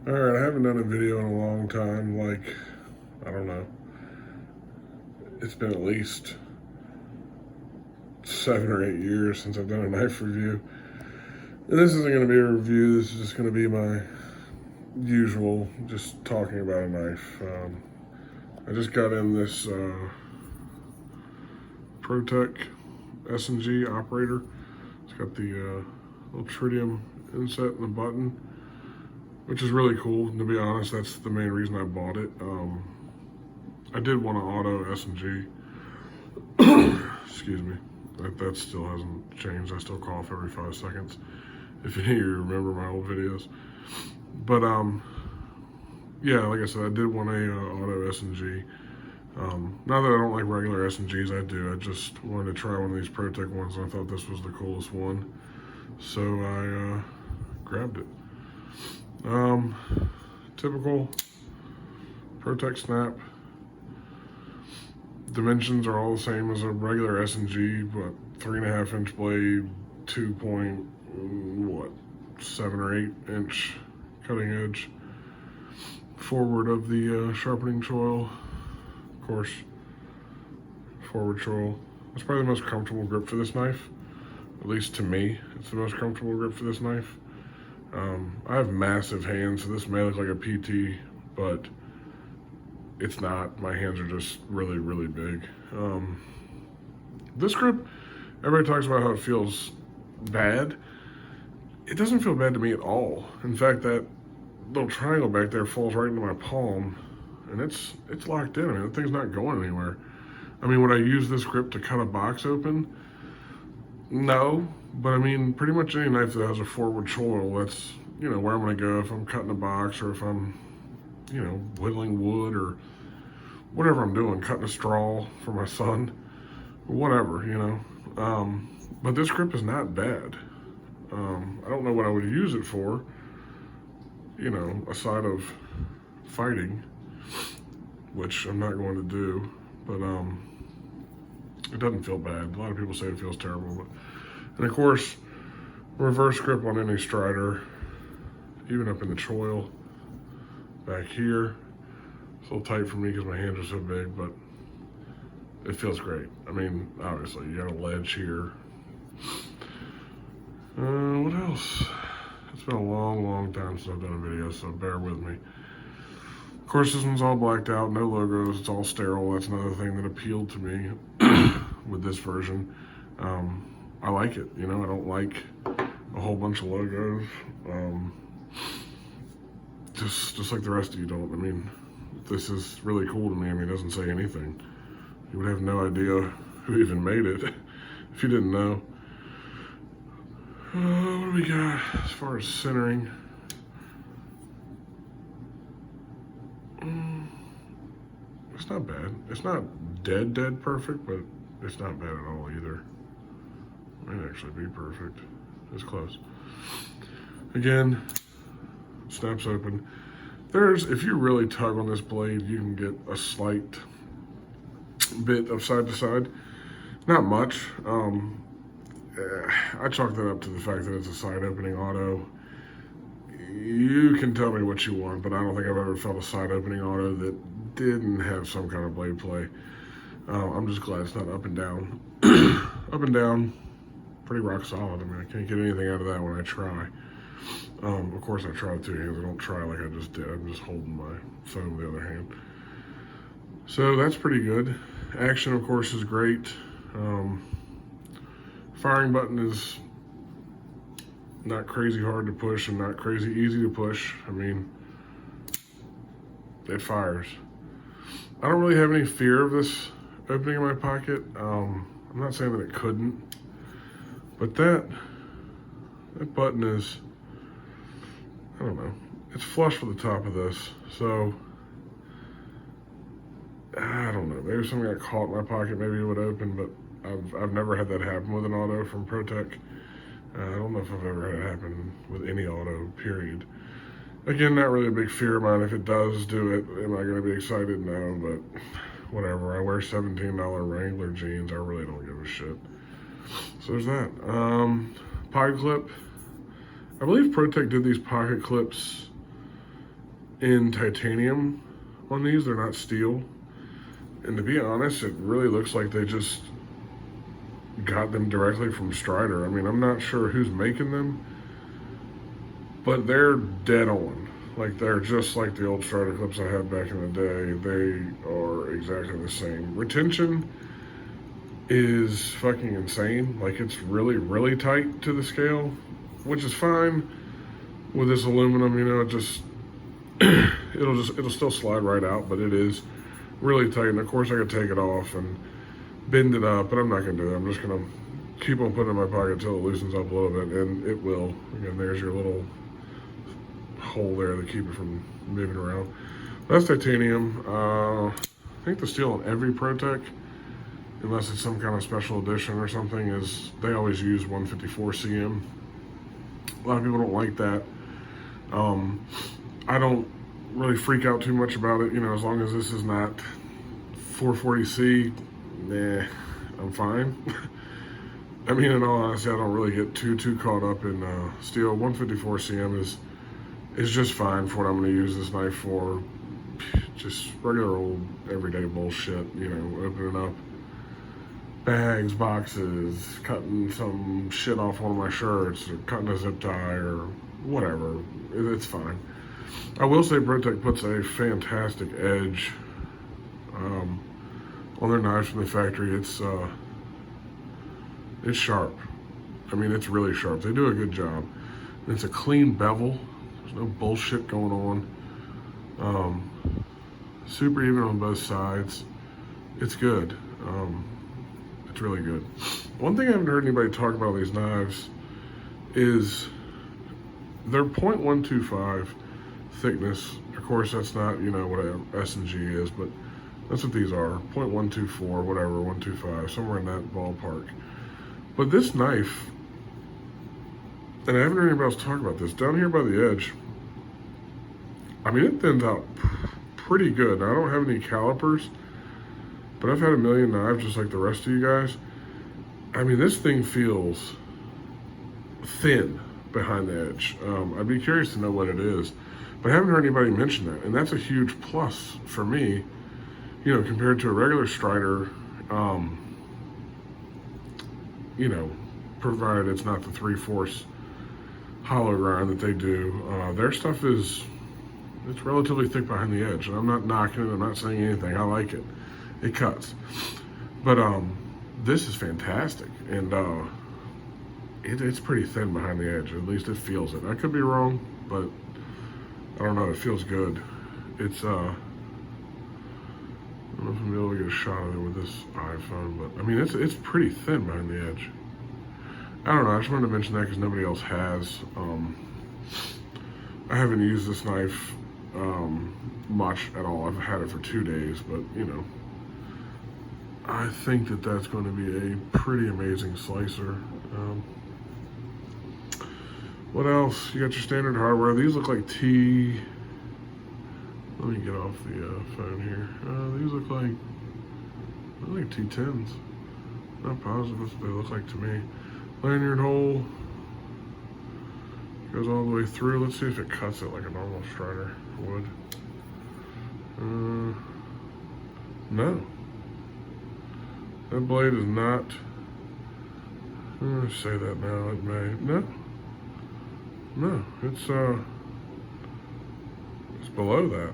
Alright, I haven't done a video in a long time, like, I don't know. It's been at least 7 or 8 years since I've done a knife review. And this isn't going to be a review, this is just going to be my usual, just talking about a knife. I just got in this Protech S&G operator. It's got the little tritium inset and the button, which is really cool. And to be honest, that's the main reason I bought it. I did want an auto S&G. Excuse me. That still hasn't changed. I still cough every 5 seconds. If any of you remember my old videos. But yeah, like I said, I did want a auto S&G. Not that I don't like regular S&Gs, I do. I just wanted to try one of these Protech ones, and I thought this was the coolest one. So I grabbed it. Typical Protech snap. Dimensions are all the same as a regular S&G, but 3.5 inch blade, 7 or 8 inch cutting edge. Forward of the sharpening choil, of course, forward choil. It's probably the most comfortable grip for this knife, at least to me. It's the most comfortable grip for this knife. I have massive hands, so this may look like a PT, but it's not. My hands are just really, really big. This grip, everybody talks about how it feels bad. It doesn't feel bad to me at all. In fact, that little triangle back there falls right into my palm, and it's locked in. I mean, the thing's not going anywhere. I mean, would I use this grip to cut a box open? No, but I mean, pretty much any knife that has a forward choil, that's, you know, where I'm gonna go if I'm cutting a box or if I'm, you know, whittling wood or whatever I'm doing, cutting a straw for my son, whatever, you know. But this grip is not bad. I don't know what I would use it for, you know, aside of fighting, which I'm not going to do, but it doesn't feel bad. A lot of people say it feels terrible, but, and of course, reverse grip on any Strider, even up in the choil, back here. It's a little tight for me because my hands are so big, but it feels great. I mean, obviously, you got a ledge here. What else? It's been a long, long time since I've done a video, so bear with me. Of course, this one's all blacked out, no logos, it's all sterile. That's another thing that appealed to me with this version. I like it, you know, I don't like a whole bunch of logos. Just like the rest of you don't. I mean, this is really cool to me. I mean, it doesn't say anything. You would have no idea who even made it if you didn't know. What do we got as far as centering? It's not bad. It's not dead perfect, but it's not bad at all either. Might actually be perfect. It's close. Again, snaps open. If you really tug on this blade, you can get a slight bit of side to side. Not much. I chalk that up to the fact that it's a side opening auto. You can tell me what you want, but I don't think I've ever felt a side opening auto that didn't have some kind of blade play. I'm just glad it's not up and down. Up and down, pretty rock solid. I mean, I can't get anything out of that when I try. Of course I try with 2 hands. I don't try like I just did. I'm just holding my phone with the other hand. So that's pretty good. Action, of course, is great. Firing button is not crazy hard to push and not crazy easy to push. I mean, it fires. I don't really have any fear of this opening in my pocket. I'm not saying that it couldn't, but that button is, I don't know, it's flush with the top of this, so I don't know, maybe if something got caught in my pocket, maybe it would open, but I've never had that happen with an auto from Protech. I don't know if I've ever had it happen with any auto, period. Again, not really a big fear of mine. If it does do it, am I going to be excited? No, but whatever. I wear $17 Wrangler jeans. I really don't give a shit. So there's that. Pocket clip. I believe Protech did these pocket clips in titanium on these. They're not steel. And to be honest, it really looks like they just got them directly from Strider. I mean, I'm not sure who's making them, but they're dead on. Like, they're just like the old Strider clips I had back in the day. They are exactly the same. Retention is fucking insane. Like, it's really, really tight to the scale, which is fine with this aluminum. You know, it just it'll still slide right out, but it is really tight. And of course I could take it off and bend it up, but I'm not gonna do that. I'm just gonna keep on putting it in my pocket until it loosens up a little bit, and it will. Again, there's your little hole there to keep it from moving around. That's titanium. I think the steel on every Protech, unless it's some kind of special edition or something, is they always use 154 cm. A lot of people don't like that. I don't really freak out too much about it, you know, as long as this is not 440C, nah, I'm fine. I mean, in all honesty, I don't really get too caught up in steel. 154 cm is just fine for what I'm going to use this knife for. Just regular old everyday bullshit, you know, opening up bags, boxes, cutting some shit off one of my shirts, or cutting a zip tie, or whatever. It's fine. I will say Protech puts a fantastic edge on their knives from the factory. It's sharp. I mean, it's really sharp. They do a good job. And it's a clean bevel. There's no bullshit going on. Super even on both sides. It's good. It's really good. One thing I haven't heard anybody talk about these knives is they're .125 thickness. Of course, that's not, you know, what a S&G is, but that's what these are. .124, whatever, 125, somewhere in that ballpark. But this knife, and I haven't heard anybody else talk about this, down here by the edge, I mean, it thins out pretty good. Now, I don't have any calipers, but I've had a million knives just like the rest of you guys. I mean, this thing feels thin behind the edge. I'd be curious to know what it is, but I haven't heard anybody mention that, and that's a huge plus for me, you know, compared to a regular Strider, you know, provided it's not the 3/4 hollow grind that they do. Their stuff it's relatively thick behind the edge, and I'm not knocking it, I'm not saying anything. I like it. It cuts. But this is fantastic, and it's pretty thin behind the edge. At least it feels it. I could be wrong, but I don't know. It feels good. It's I don't know if I'm able to get a shot of it with this iPhone, but I mean, it's pretty thin behind the edge. I don't know. I just wanted to mention that because nobody else has. I haven't used this knife much at all. I've had it for 2 days, but you know, I think that that's going to be a pretty amazing slicer. What else? You got your standard hardware. These look like let me get off the phone here. These look like T10s. Not positive what they look like to me. Lanyard hole. Goes all the way through. Let's see if it cuts it like a normal Strider would. No. That blade is not. I'm gonna say that now. It may. No. It's below that.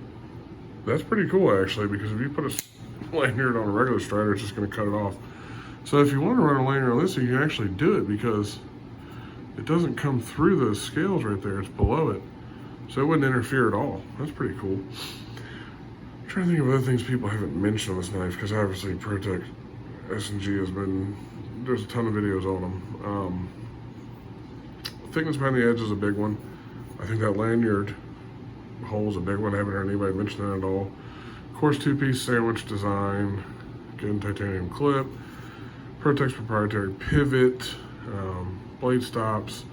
That's pretty cool actually, because if you put a lanyard on a regular Strider, it's just gonna cut it off. So if you want to run a lanyard on this, you can actually do it because it doesn't come through those scales right there. It's below it. So it wouldn't interfere at all. That's pretty cool. I'm trying to think of other things people haven't mentioned on this knife, because obviously Protech S&G has been, there's a ton of videos on them. Thickness behind the edge is a big one. I think that lanyard hole is a big one. I haven't heard anybody mention that at all. Of course, 2-piece sandwich design. Again, titanium clip. Protech's proprietary pivot. Blade stops.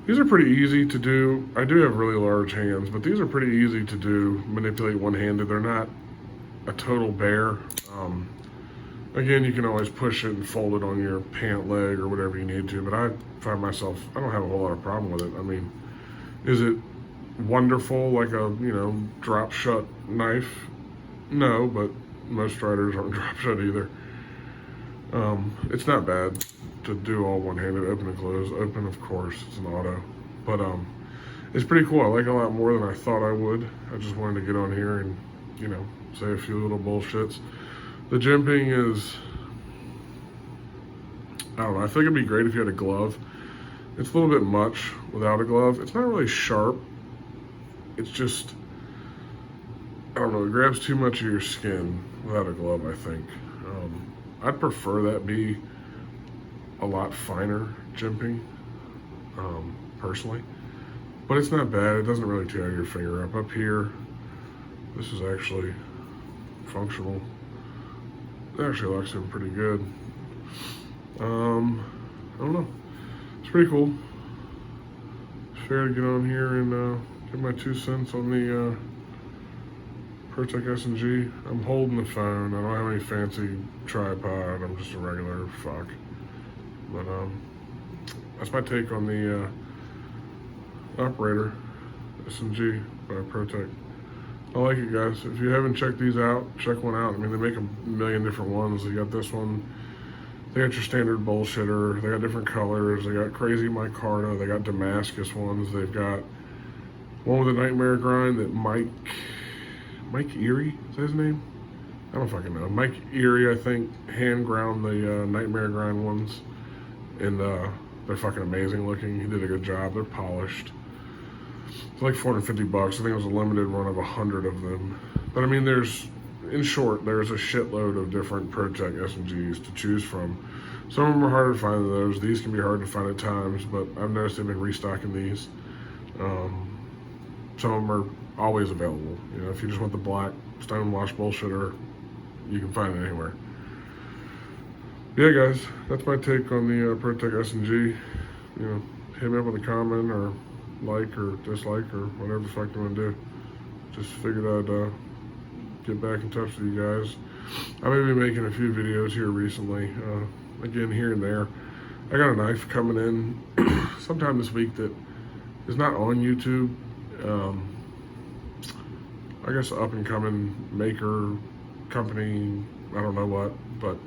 These are pretty easy to do. I do have really large hands, but these are pretty easy to do, manipulate one-handed. They're not a total bear. Again, you can always push it and fold it on your pant leg or whatever you need to, but I find myself, I don't have a whole lot of problem with it. I mean, is it wonderful like a, drop shut knife? No, but most riders aren't drop shut either. It's not bad to do all one-handed, open and close. Open, of course, it's an auto, but it's pretty cool. I like it a lot more than I thought I would. I just wanted to get on here and, say a few little bullshits. The jimping is, I don't know, I think it'd be great if you had a glove. It's a little bit much without a glove. It's not really sharp. It's just, I don't know, it grabs too much of your skin without a glove, I think. I'd prefer that be a lot finer jimping, personally. But it's not bad. It doesn't really tear your finger up. Up here, this is actually functional. It actually locks in pretty good. I don't know. It's pretty cool. It's fair to get on here and give my 2 cents on the Protech S&G. I'm holding the phone. I don't have any fancy tripod. I'm just a regular fuck. But that's my take on the operator S&G by Protech. I like it, guys. If you haven't checked these out, check one out. I mean, they make a million different ones. They got this one. They got your standard bullshitter. They got different colors. They got crazy micarta. They got Damascus ones. They've got one with a nightmare grind that Mike Erie, is that his name? I don't fucking know. Mike Erie, I think, hand ground the nightmare grind ones. And they're fucking amazing looking. He did a good job. They're polished. It's like $450. I think it was a limited run of 100 of them. But I mean, in short, there's a shitload of different Protech S&Gs to choose from. Some of them are harder to find than those. These can be hard to find at times, but I've noticed they've been restocking these. Some of them are always available. If you just want the black stonewash bullshitter, you can find it anywhere. Yeah, guys, that's my take on the Protech S&G. Hit me up with a comment or like or dislike or whatever the fuck you want to do. Just figured I'd get back in touch with you guys. I may be making a few videos here recently, again here and there. I got a knife coming in sometime this week that is not on YouTube. I guess up and coming maker company, I don't know what, but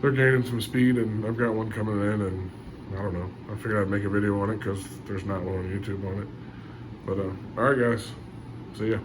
they're gaining some speed, and I've got one coming in, and I don't know. I figured I'd make a video on it because there's not one on YouTube on it. But all right, guys, see ya.